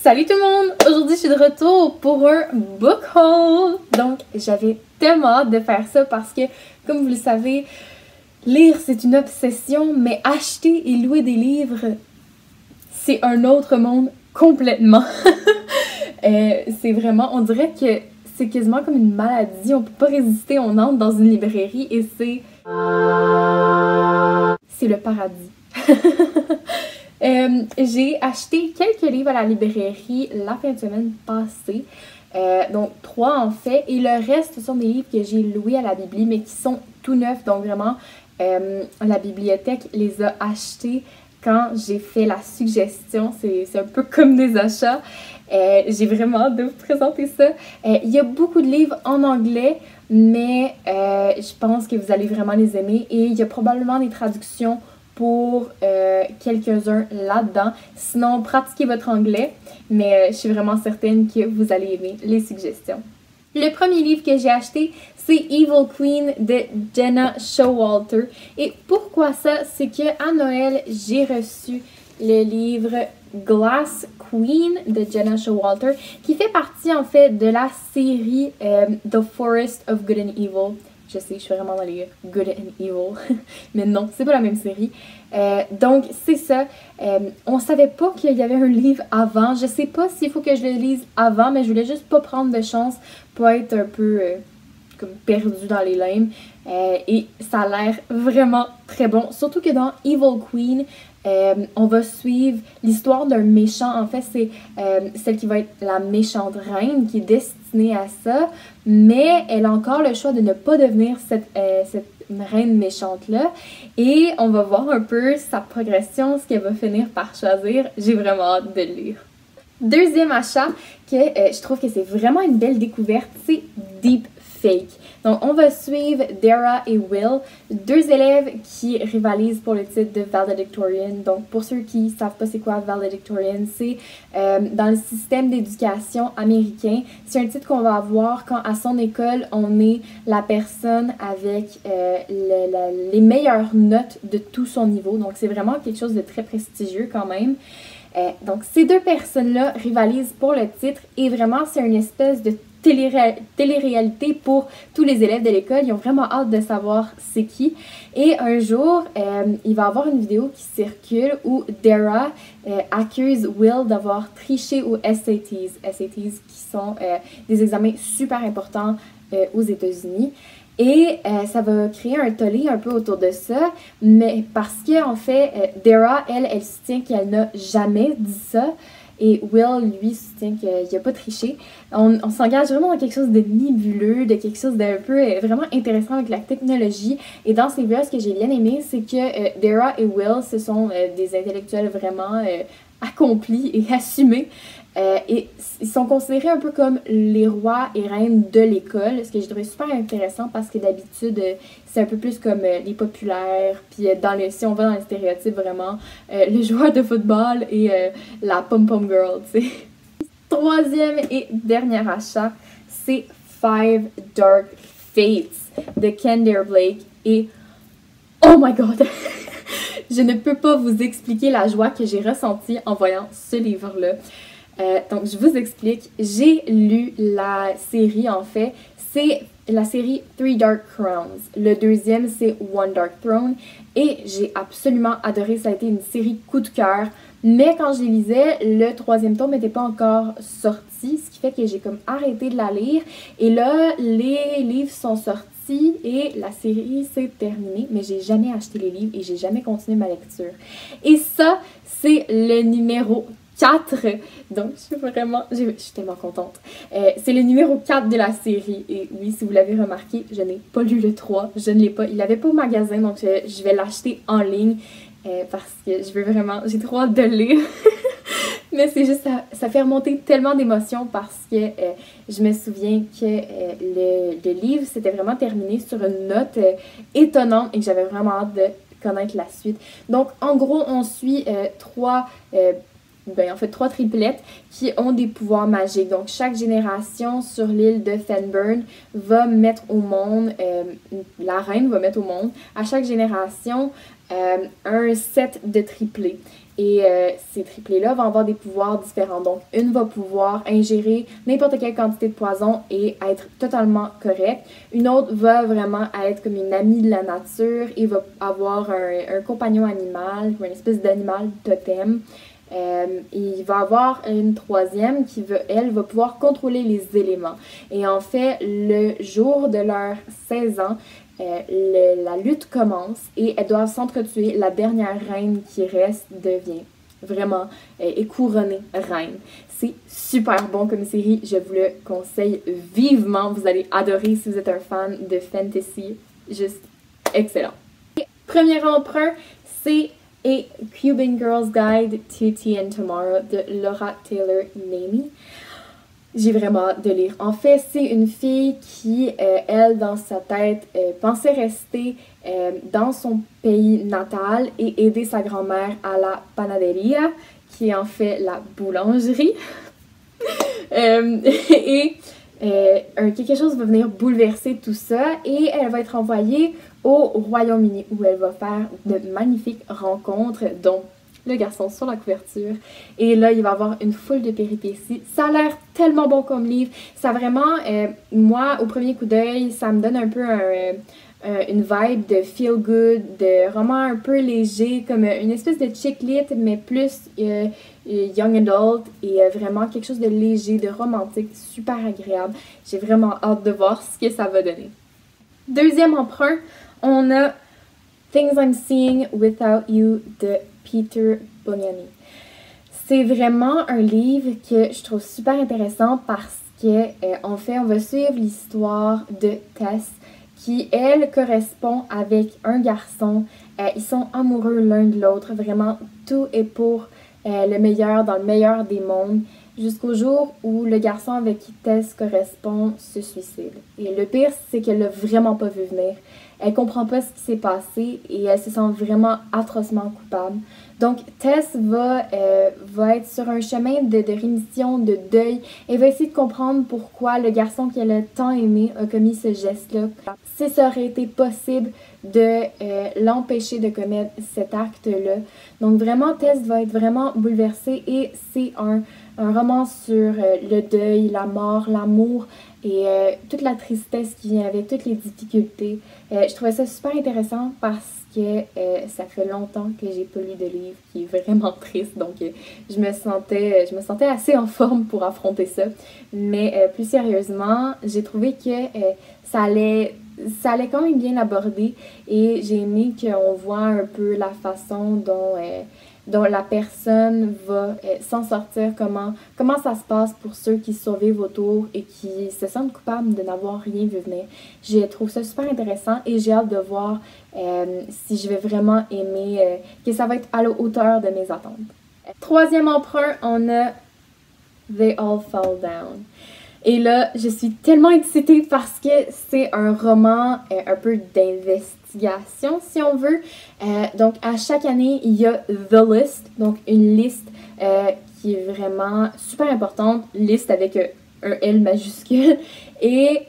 Salut tout le monde! Aujourd'hui, je suis de retour pour un book haul. Donc, j'avais tellement hâte de faire ça parce que, comme vous le savez, lire c'est une obsession, mais acheter et louer des livres, c'est un autre monde complètement. C'est vraiment, on dirait que c'est quasiment comme une maladie, on peut pas résister, on entre dans une librairie et c'est le paradis. J'ai acheté quelques livres à la librairie la fin de semaine passée, donc 3 en fait, et le reste ce sont des livres que j'ai loués à la bibli mais qui sont tout neufs, donc vraiment la bibliothèque les a achetés quand j'ai fait la suggestion, c'est un peu comme des achats. J'ai vraiment hâte de vous présenter ça. Il y a beaucoup de livres en anglais, mais je pense que vous allez vraiment les aimer et il y a probablement des traductions pour quelques-uns là-dedans. Sinon, pratiquez votre anglais, mais je suis vraiment certaine que vous allez aimer les suggestions. Le premier livre que j'ai acheté, c'est Evil Queen de Jenna Showalter. Et pourquoi ça? C'est que à Noël, j'ai reçu le livre Glass Queen de Jenna Showalter, qui fait partie en fait de la série The Forest of Good and Evil. Je sais, je suis vraiment dans les Good and Evil, mais non, c'est pas la même série. Donc, c'est ça. On savait pas qu'il y avait un livre avant. Je sais pas s'il faut que je le lise avant, mais je voulais juste pas prendre de chance pour être un peu comme perdu dans les limbes. Et ça a l'air vraiment très bon. Surtout que dans Evil Queen, on va suivre l'histoire d'un méchant. En fait, c'est celle qui va être la méchante reine qui est destinée à ça, mais elle a encore le choix de ne pas devenir cette reine méchante-là. Et on va voir un peu sa progression, ce qu'elle va finir par choisir. J'ai vraiment hâte de le lire. Deuxième achat que je trouve que c'est vraiment une belle découverte, c'est Deep Fake. Donc, on va suivre Dara et Will, 2 élèves qui rivalisent pour le titre de valedictorian. Donc, pour ceux qui ne savent pas c'est quoi valedictorian, c'est dans le système d'éducation américain. C'est un titre qu'on va avoir quand à son école, on est la personne avec les meilleures notes de tout son niveau. Donc, c'est vraiment quelque chose de très prestigieux quand même. Donc, ces 2 personnes-là rivalisent pour le titre et vraiment, c'est une espèce de télé-réalité pour tous les élèves de l'école. Ils ont vraiment hâte de savoir c'est qui. Et un jour, il va y avoir une vidéo qui circule où Dara accuse Will d'avoir triché aux SATs. SATs qui sont des examens super importants aux États-Unis. Et ça va créer un tollé un peu autour de ça, mais parce que en fait, Dara, elle soutient qu'elle n'a jamais dit ça, et Will, lui, soutient qu'il n'a pas triché. On s'engage vraiment dans quelque chose de nébuleux, de quelque chose d'un peu vraiment intéressant avec la technologie. Et dans ces vidéos, ce que j'ai bien aimé, c'est que Dara et Will, ce sont des intellectuels vraiment accomplis et assumés. Et ils sont considérés un peu comme les rois et reines de l'école, ce que j'ai trouvé super intéressant parce que d'habitude c'est un peu plus comme les populaires, puis si on va dans les stéréotypes vraiment, le joueur de football et la pom-pom girl, tu sais. Troisième et dernier achat, c'est Five Dark Fates de Kendare Blake et oh my god! Je ne peux pas vous expliquer la joie que j'ai ressentie en voyant ce livre-là. Donc, je vous explique. J'ai lu la série, en fait. C'est la série Three Dark Crowns. Le deuxième, c'est One Dark Throne. Et j'ai absolument adoré. Ça a été une série coup de cœur. Mais quand je les lisais, le 3e tome n'était pas encore sorti. Ce qui fait que j'ai comme arrêté de la lire. Et là, les livres sont sortis et la série s'est terminée. Mais j'ai jamais acheté les livres et j'ai jamais continué ma lecture. Et ça, c'est le numéro 4. Donc, je suis tellement contente. C'est le numéro 4 de la série. Et oui, si vous l'avez remarqué, je n'ai pas lu le 3. Je ne l'ai pas. Il l'avait pas au magasin, donc je vais l'acheter en ligne parce que j'ai trop hâte de le lire. Mais c'est juste, ça fait remonter tellement d'émotions parce que je me souviens que le livre s'était vraiment terminé sur une note étonnante et que j'avais vraiment hâte de connaître la suite. Donc, en gros, on suit 3 ben en fait 3 triplettes qui ont des pouvoirs magiques. Donc chaque génération sur l'île de Fennbirn va mettre au monde, la reine va mettre au monde à chaque génération un set de triplés. Et ces triplés-là vont avoir des pouvoirs différents. Donc, une va pouvoir ingérer n'importe quelle quantité de poison et être totalement correcte. Une autre va vraiment être comme une amie de la nature et va avoir un compagnon animal, une espèce d'animal totem. Il va avoir une troisième qui, elle, va pouvoir contrôler les éléments. Et en fait, le jour de leurs 16 ans, la lutte commence et elles doivent s'entretuer. La dernière reine qui reste devient vraiment est couronnée reine. C'est super bon comme série, je vous le conseille vivement. Vous allez adorer si vous êtes un fan de fantasy, juste excellent. Premier emprunt, c'est A Cuban Girl's Guide to Tea and Tomorrow de Laura Taylor Namey. J'ai vraiment hâte de lire. En fait, c'est une fille qui, elle, dans sa tête, pensait rester dans son pays natal et aider sa grand-mère à la panaderia, qui est en fait la boulangerie. Quelque chose va venir bouleverser tout ça et elle va être envoyée au Royaume-Uni où elle va faire de magnifiques rencontres, dont le garçon sur la couverture. Et là, il va y avoir une foule de péripéties. Ça a l'air tellement bon comme livre. Ça vraiment, moi, au premier coup d'œil, ça me donne un peu une vibe de feel good, de roman un peu léger, comme une espèce de chick lit, mais plus young adult et vraiment quelque chose de léger, de romantique, super agréable. J'ai vraiment hâte de voir ce que ça va donner. Deuxième emprunt, on a Things I'm Seeing Without You de Peter Boniani. C'est vraiment un livre que je trouve super intéressant parce que, en fait, on va suivre l'histoire de Tess qui, elle, correspond avec un garçon. Ils sont amoureux l'un de l'autre. Vraiment, tout est pour le meilleur, dans le meilleur des mondes, jusqu'au jour où le garçon avec qui Tess correspond se suicide. Et le pire, c'est qu'elle l'a vraiment pas vu venir. Elle comprend pas ce qui s'est passé et elle se sent vraiment atrocement coupable. Donc, Tess va être sur un chemin de rémission, de deuil. Elle va essayer de comprendre pourquoi le garçon qu'elle a tant aimé a commis ce geste-là. Si ça aurait été possible de l'empêcher de commettre cet acte-là. Donc, vraiment, Tess va être vraiment bouleversée et c'est un roman sur le deuil, la mort, l'amour et toute la tristesse qui vient avec, toutes les difficultés. Je trouvais ça super intéressant parce que ça fait longtemps que j'ai pas lu de livre qui est vraiment triste, donc je me sentais assez en forme pour affronter ça. Mais plus sérieusement, j'ai trouvé que ça allait quand même bien l'aborder et j'ai aimé qu'on voit un peu la façon dont la personne va s'en sortir, comment ça se passe pour ceux qui survivent autour et qui se sentent coupables de n'avoir rien vu venir. Je trouve ça super intéressant et j'ai hâte de voir si je vais vraiment aimer, que ça va être à la hauteur de mes attentes. Troisième emprunt, on a They All Fall Down. Et là, je suis tellement excitée parce que c'est un roman un peu d'investigation, si on veut. Donc, à chaque année, il y a The List, donc une liste qui est vraiment super importante, liste avec un L majuscule. Et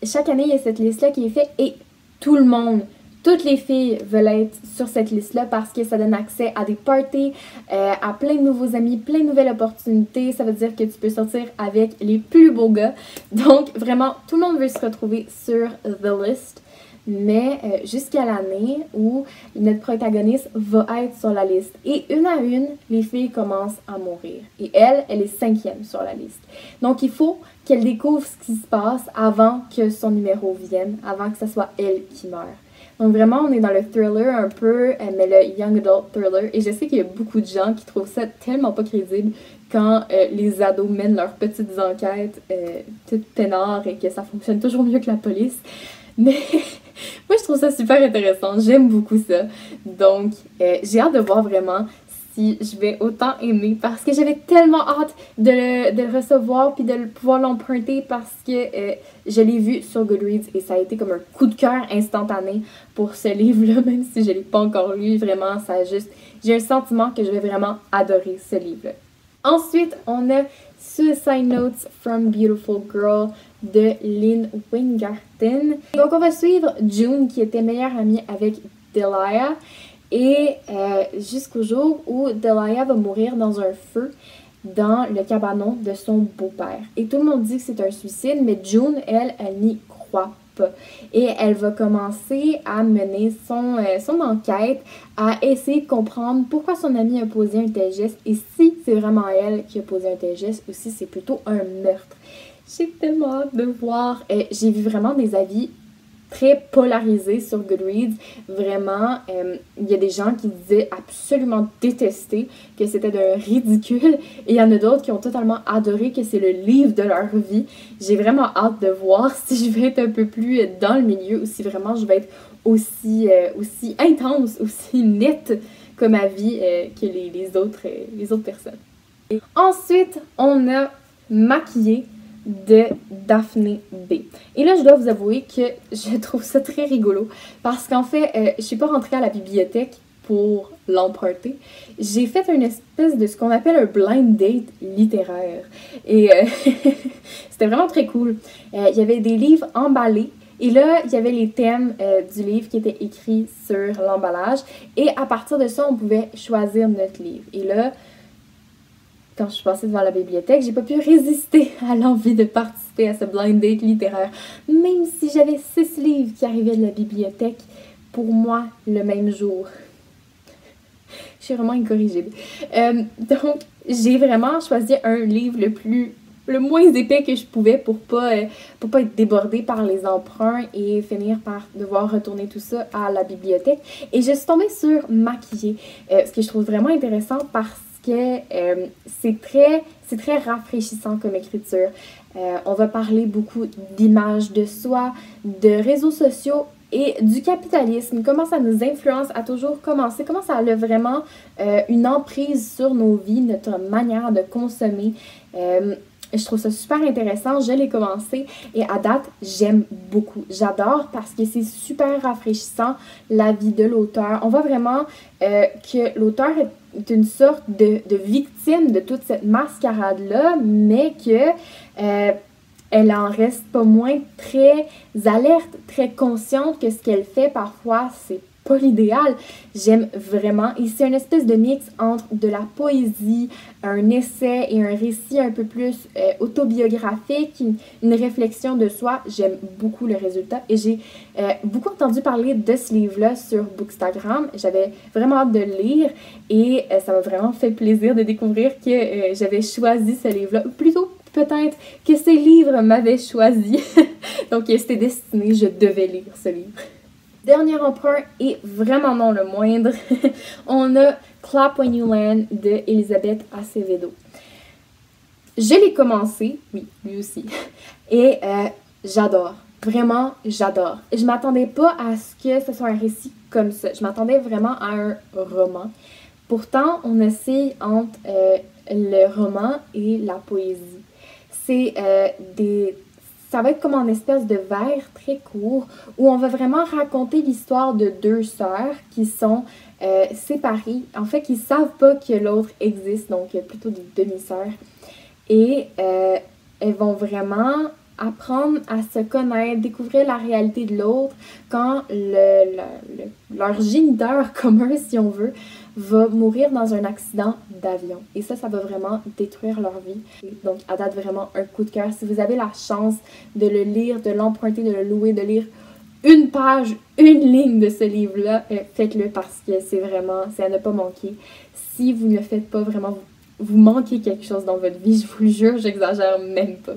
chaque année, il y a cette liste-là qui est faite et tout le monde, toutes les filles veulent être sur cette liste-là parce que ça donne accès à des parties, à plein de nouveaux amis, plein de nouvelles opportunités. Ça veut dire que tu peux sortir avec les plus beaux gars. Donc, vraiment, tout le monde veut se retrouver sur The List. Mais jusqu'à l'année où notre protagoniste va être sur la liste. Et une à une, les filles commencent à mourir. Et elle est 5e sur la liste. Donc, il faut qu'elle découvre ce qui se passe avant que son numéro vienne, avant que ce soit elle qui meure. Donc vraiment, on est dans le thriller un peu, mais le young adult thriller. Et je sais qu'il y a beaucoup de gens qui trouvent ça tellement pas crédible quand les ados mènent leurs petites enquêtes toutes peinards et que ça fonctionne toujours mieux que la police. Mais moi, je trouve ça super intéressant. J'aime beaucoup ça. Donc, j'ai hâte de voir vraiment si je vais autant aimer parce que j'avais tellement hâte de le recevoir puis de pouvoir l'emprunter parce que je l'ai vu sur Goodreads et ça a été comme un coup de cœur instantané pour ce livre-là, même si je ne l'ai pas encore lu. Vraiment, ça a juste... J'ai un sentiment que je vais vraiment adorer ce livre-là. Ensuite, on a Suicide Notes from Beautiful Girl de Lynn Wingarten. Donc, on va suivre June qui était meilleure amie avec Delia et jusqu'au jour où Delia va mourir dans un feu dans le cabanon de son beau-père. Et tout le monde dit que c'est un suicide, mais June, elle n'y croit pas. Et elle va commencer à mener son enquête, à essayer de comprendre pourquoi son amie a posé un tel geste et si c'est vraiment elle qui a posé un tel geste ou si c'est plutôt un meurtre. J'ai tellement hâte de voir. J'ai vu vraiment des avis très polarisés sur Goodreads. Vraiment, il y a des gens qui disaient absolument détester, que c'était d'un ridicule. Et il y en a d'autres qui ont totalement adoré, que c'est le livre de leur vie. J'ai vraiment hâte de voir si je vais être un peu plus dans le milieu ou si vraiment je vais être aussi intense, aussi nette comme avis que les autres personnes. Et ensuite, on a Maquillée de Daphné B. Et là, je dois vous avouer que je trouve ça très rigolo parce qu'en fait, je suis pas rentrée à la bibliothèque pour l'emprunter. J'ai fait une espèce de ce qu'on appelle un blind date littéraire. Et c'était vraiment très cool. Il y avait des livres emballés. Et là, il y avait les thèmes du livre qui étaient écrits sur l'emballage. Et à partir de ça, on pouvait choisir notre livre. Et là, quand je suis passée devant la bibliothèque, j'ai pas pu résister à l'envie de participer à ce blind date littéraire. Même si j'avais 6 livres qui arrivaient de la bibliothèque pour moi le même jour. Je suis vraiment incorrigible. Donc, j'ai vraiment choisi un livre le moins épais que je pouvais pour pas être débordée par les emprunts et finir par devoir retourner tout ça à la bibliothèque. Et je suis tombée sur Maquillée, ce que je trouve vraiment intéressant parce que c'est très rafraîchissant comme écriture. On va parler beaucoup d'images de soi, de réseaux sociaux et du capitalisme, comment ça nous influence à toujours commencer, comment ça a vraiment une emprise sur nos vies, notre manière de consommer. Je trouve ça super intéressant, je l'ai commencé et à date, j'aime beaucoup. J'adore parce que c'est super rafraîchissant la vie de l'auteur. On voit vraiment que l'auteur est une sorte de victime de toute cette mascarade-là, mais que elle en reste pas moins très alerte, très consciente que ce qu'elle fait parfois, c'est pas l'idéal. J'aime vraiment. Et c'est une espèce de mix entre de la poésie, un essai et un récit un peu plus autobiographique, une réflexion de soi. J'aime beaucoup le résultat. Et j'ai beaucoup entendu parler de ce livre-là sur Bookstagram. J'avais vraiment hâte de le lire et ça m'a vraiment fait plaisir de découvrir que j'avais choisi ce livre-là. Plutôt peut-être que ces livres m'avaient choisi. Donc c'était destiné, je devais lire ce livre. Dernier emprunt et vraiment non le moindre, on a Clap When You Land de Elisabeth Acevedo. Je l'ai commencé, oui, lui aussi, et j'adore, vraiment j'adore. Je m'attendais pas à ce que ce soit un récit comme ça, je m'attendais vraiment à un roman. Pourtant, on oscille entre le roman et la poésie. C'est ça va être comme en espèce de vers très court où on va vraiment raconter l'histoire de 2 sœurs qui sont séparées. En fait, qui ne savent pas que l'autre existe, donc plutôt des demi-sœurs. Et elles vont vraiment apprendre à se connaître, découvrir la réalité de l'autre quand leur géniteur commun, si on veut, va mourir dans un accident d'avion. Et ça va vraiment détruire leur vie. Donc, à date, vraiment un coup de cœur. Si vous avez la chance de le lire, de l'emprunter, de le louer, de lire une page, une ligne de ce livre-là, faites-le parce que c'est à ne pas manquer. Si vous ne le faites pas, vraiment, vous manquez quelque chose dans votre vie, je vous le jure, j'exagère même pas.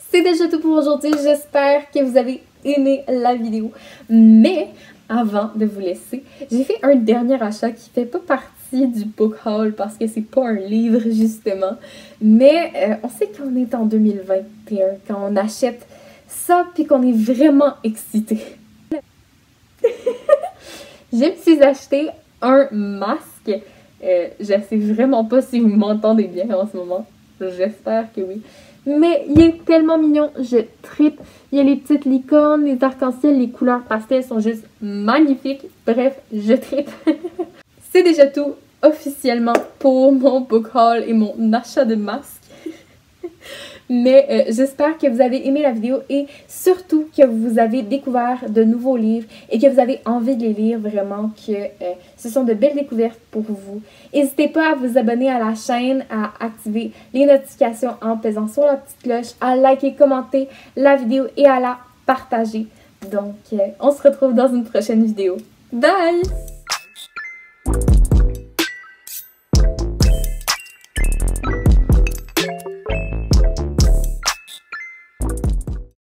C'est déjà tout pour aujourd'hui. J'espère que vous avez aimé la vidéo. Mais avant de vous laisser, j'ai fait un dernier achat qui fait pas partie du book haul parce que c'est pas un livre justement. Mais on sait qu'on est en 2021 quand on achète ça puis qu'on est vraiment excité. Je me suis acheté un masque Je sais vraiment pas si vous m'entendez bien en ce moment. J'espère que oui. Mais il est tellement mignon, je trippe. Il y a les petites licornes, les arcs-en-ciel, les couleurs pastel sont juste magnifiques. Bref, je trippe. C'est déjà tout officiellement pour mon book haul et mon achat de masques. Mais j'espère que vous avez aimé la vidéo et surtout que vous avez découvert de nouveaux livres et que vous avez envie de les lire vraiment, que ce sont de belles découvertes pour vous. N'hésitez pas à vous abonner à la chaîne, à activer les notifications en pesant sur la petite cloche, à liker, commenter la vidéo et à la partager. Donc, on se retrouve dans une prochaine vidéo. Bye!